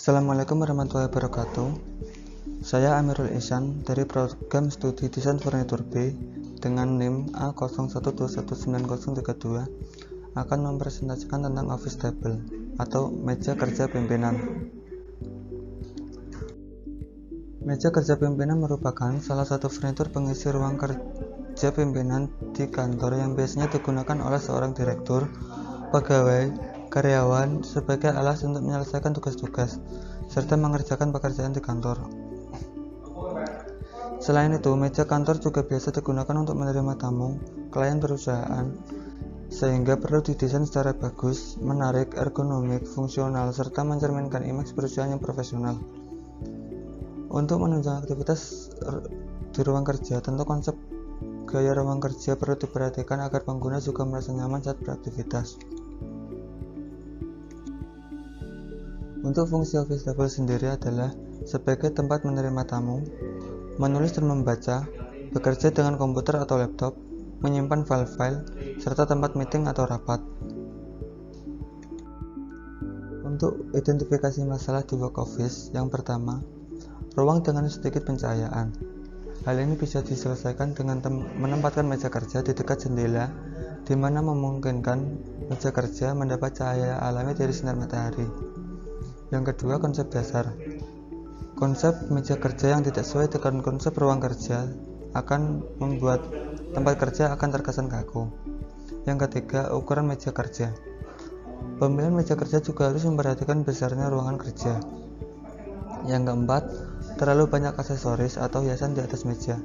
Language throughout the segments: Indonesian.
Assalamualaikum warahmatullahi wabarakatuh. Saya Amirul Ihsan dari program studi Desain Furnitur B dengan NIM A01219032 akan mempresentasikan tentang office table atau meja kerja pimpinan. Meja kerja pimpinan merupakan salah satu furnitur pengisi ruang kerja pimpinan di kantor yang biasanya digunakan oleh seorang direktur, pegawai, karyawan sebagai alas untuk menyelesaikan tugas-tugas serta mengerjakan pekerjaan di kantor. Selain itu, meja kantor juga biasa digunakan untuk menerima tamu, klien perusahaan, sehingga perlu didesain secara bagus, menarik, ergonomik, fungsional, serta mencerminkan image perusahaan yang profesional. Untuk menunjang aktivitas di ruang kerja, tentu konsep gaya ruang kerja perlu diperhatikan agar pengguna juga merasa nyaman saat beraktivitas. Untuk fungsi office table sendiri adalah sebagai tempat menerima tamu, menulis dan membaca, bekerja dengan komputer atau laptop, menyimpan file-file, serta tempat meeting atau rapat. Untuk identifikasi masalah di work office, yang pertama, ruang dengan sedikit pencahayaan. Hal ini bisa diselesaikan dengan menempatkan meja kerja di dekat jendela, di mana memungkinkan meja kerja mendapat cahaya alami dari sinar matahari. Yang kedua, konsep dasar. Konsep meja kerja yang tidak sesuai dengan konsep ruang kerja akan membuat tempat kerja akan terkesan kaku. Yang ketiga, ukuran meja kerja. Pemilihan meja kerja juga harus memperhatikan besarnya ruangan kerja. Yang keempat, terlalu banyak aksesoris atau hiasan di atas meja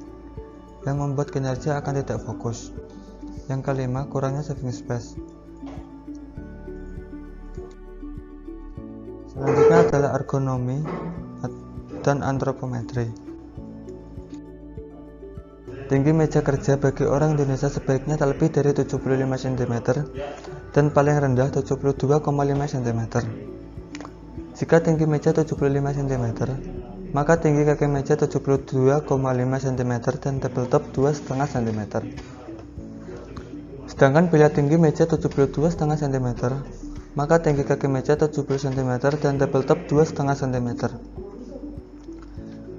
yang membuat kinerja akan tidak fokus. Yang kelima, kurangnya saving space. Selanjutnya adalah ergonomi dan antropometri. Tinggi meja kerja bagi orang Indonesia sebaiknya tak lebih dari 75 cm dan paling rendah 72,5 cm. Jika tinggi meja 75 cm, maka tinggi kaki meja 72,5 cm dan tabletop 2,5 cm. Sedangkan bila tinggi meja 72,5 cm, maka tinggi kaki meja 70 cm dan tabletop 2,5 cm.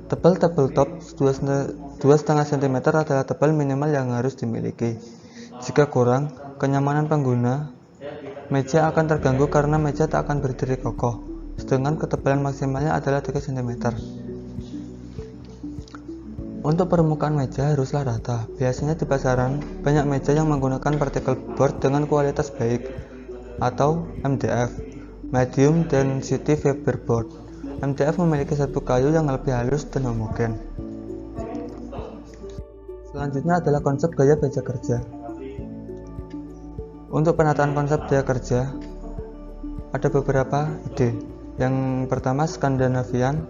Tebal tabletop 2,5 cm adalah tebal minimal yang harus dimiliki. Jika kurang, kenyamanan pengguna meja akan terganggu karena meja tak akan berdiri kokoh, sedangkan ketebalan maksimalnya adalah 3 cm. Untuk permukaan meja haruslah rata. Biasanya di pasaran banyak meja yang menggunakan particle board dengan kualitas baik atau MDF, Medium Density Fiberboard. MDF memiliki serbu kayu yang lebih halus dan homogen. Selanjutnya adalah konsep gaya meja kerja. Untuk penataan konsep gaya kerja, ada beberapa ide. Yang pertama, Skandinavian,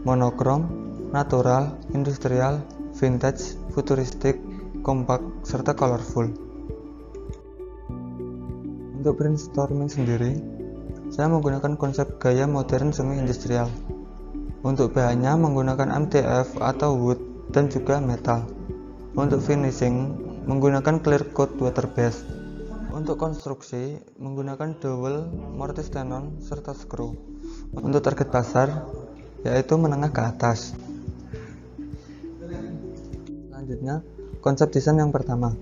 monokrom, natural, industrial, vintage, futuristik, kompak, serta colorful. Untuk brainstorming sendiri, saya menggunakan konsep gaya modern semi-industrial. Untuk bahannya menggunakan MDF atau wood dan juga metal. Untuk finishing, menggunakan clear coat water base. Untuk konstruksi, menggunakan dowel, mortise tenon, serta screw. Untuk target pasar, yaitu menengah ke atas. Selanjutnya, konsep desain yang pertama.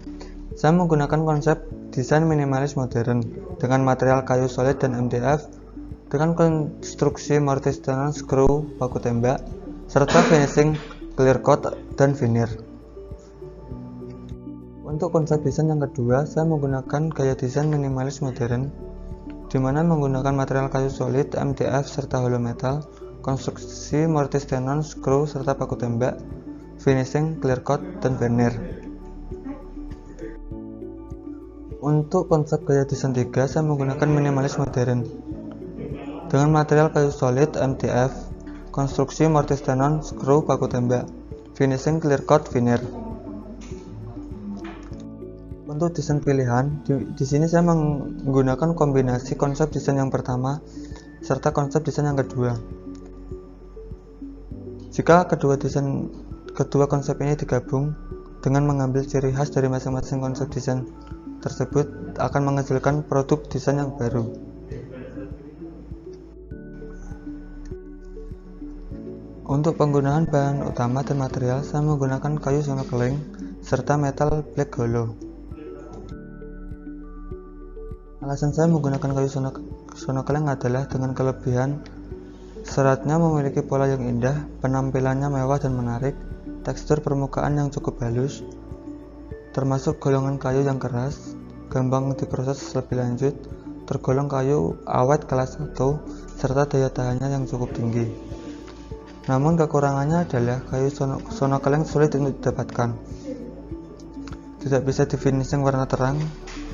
Saya menggunakan konsep desain minimalis modern dengan material kayu solid dan MDF dengan konstruksi mortise tenon, screw, baku tembak, serta finishing clear coat dan veneer. Untuk konsep desain yang kedua, saya menggunakan gaya desain minimalis modern di mana menggunakan material kayu solid, MDF, serta hollow metal, konstruksi mortise tenon, screw, serta baku tembak, finishing clear coat dan veneer. Untuk konsep gaya desain 3, saya menggunakan minimalis modern dengan material kayu solid, MDF, konstruksi mortise tenon, screw, baku tembak, finishing clear coat, veneer. Untuk desain pilihan, di sini saya menggunakan kombinasi konsep desain yang pertama serta konsep desain yang kedua. Jika kedua konsep ini digabung dengan mengambil ciri khas dari masing-masing konsep desain tersebut, akan menghasilkan produk desain yang baru. Untuk penggunaan bahan utama dan material, saya menggunakan kayu sonokeling serta metal black hollow. Alasan saya menggunakan kayu sonokeling adalah dengan kelebihan seratnya memiliki pola yang indah, penampilannya mewah dan menarik, tekstur permukaan yang cukup halus, termasuk golongan kayu yang keras, gampang diproses lebih lanjut, tergolong kayu awet kelas 1, serta daya tahannya yang cukup tinggi. Namun kekurangannya adalah kayu sonokeling sulit untuk didapatkan, tidak bisa di finishing warna terang,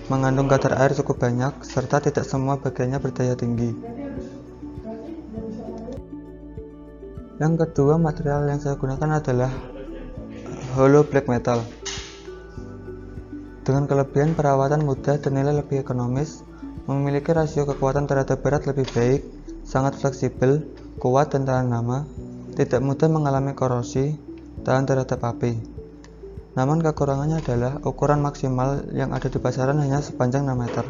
mengandung kadar air cukup banyak, serta tidak semua bagiannya berdaya tinggi. Yang kedua, material yang saya gunakan adalah hollow black metal. Dengan kelebihan perawatan mudah dan nilai lebih ekonomis, memiliki rasio kekuatan terhadap berat lebih baik, sangat fleksibel, kuat dan tahan lama, tidak mudah mengalami korosi, tahan terhadap api. Namun kekurangannya adalah ukuran maksimal yang ada di pasaran hanya sepanjang 6 meter,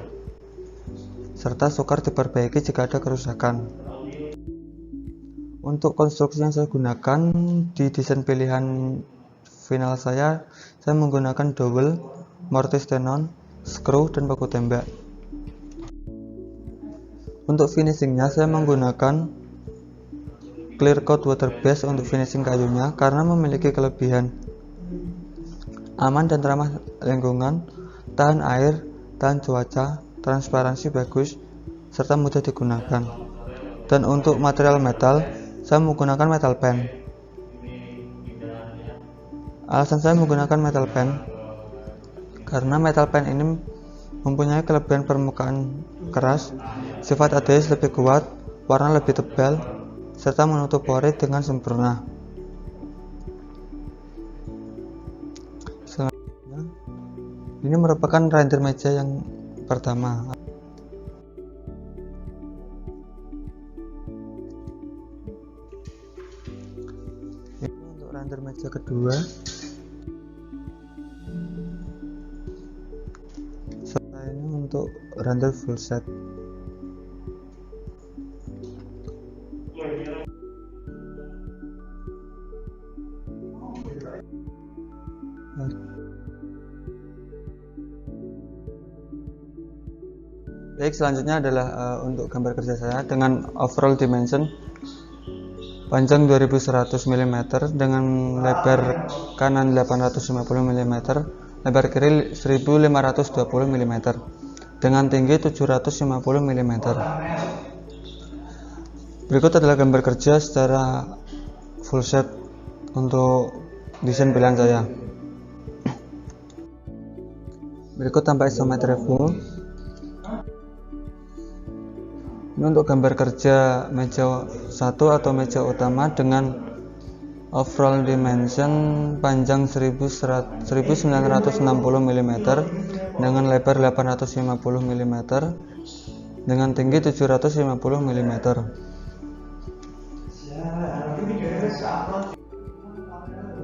serta sukar diperbaiki jika ada kerusakan. Untuk konstruksi yang saya gunakan di desain pilihan final saya menggunakan dowel, mortise tenon, screw, dan paku tembak. Untuk finishingnya saya menggunakan clear coat water base untuk finishing kayunya karena memiliki kelebihan aman dan ramah lingkungan, tahan air, tahan cuaca, transparansi bagus, serta mudah digunakan. Dan untuk material metal, saya menggunakan metal pen. Alasan saya menggunakan metal pen karena metal pen ini mempunyai kelebihan permukaan keras, sifat adhesive lebih kuat, warna lebih tebal, serta menutup pori dengan sempurna. Selanjutnya, ini merupakan render meja yang pertama. Ini untuk render meja kedua. Untuk render full set. Baik, selanjutnya adalah untuk gambar kerja saya dengan overall dimension panjang 2100 mm dengan lebar kanan 850 mm, lebar kiri 1520 mm. dengan tinggi 750 mm. Berikut adalah gambar kerja secara full set untuk desain pilihan saya. Berikut tanpa isometri full. Ini untuk gambar kerja meja 1 atau meja utama dengan overall dimension panjang 1960 mm dengan lebar 850 mm dengan tinggi 750 mm.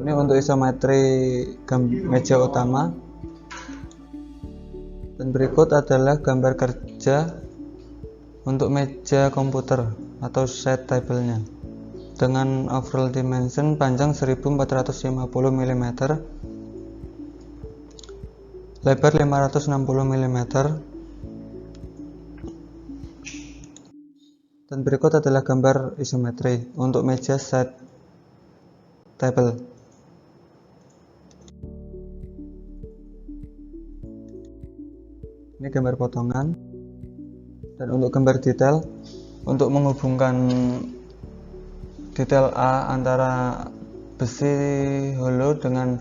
Ini untuk isometri meja utama. Dan berikut adalah gambar kerja untuk meja komputer atau set table-nya dengan overall dimension panjang 1450 mm, lebar 560 mm. Dan berikut adalah gambar isometri untuk meja set table. Ini gambar potongan. Dan untuk gambar detail, untuk menghubungkan detail A antara besi hollow dengan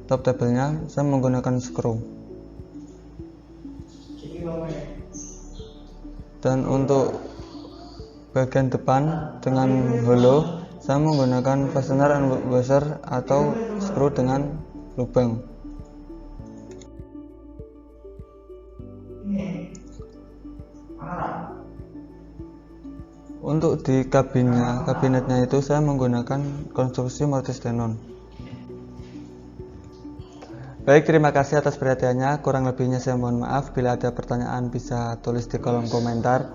top table-nya, saya menggunakan screw. Dan untuk bagian depan dengan hollow, saya menggunakan fastener and washer atau screw dengan lubang. Untuk di kabinetnya itu saya menggunakan konstruksi mortise tenon. Baik, terima kasih atas perhatiannya. Kurang lebihnya saya mohon maaf. Bila ada pertanyaan bisa tulis di kolom komentar.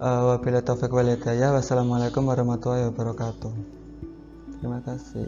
Wabillahi taufiq wal hidayah. Wassalamualaikum warahmatullahi wabarakatuh. Terima kasih.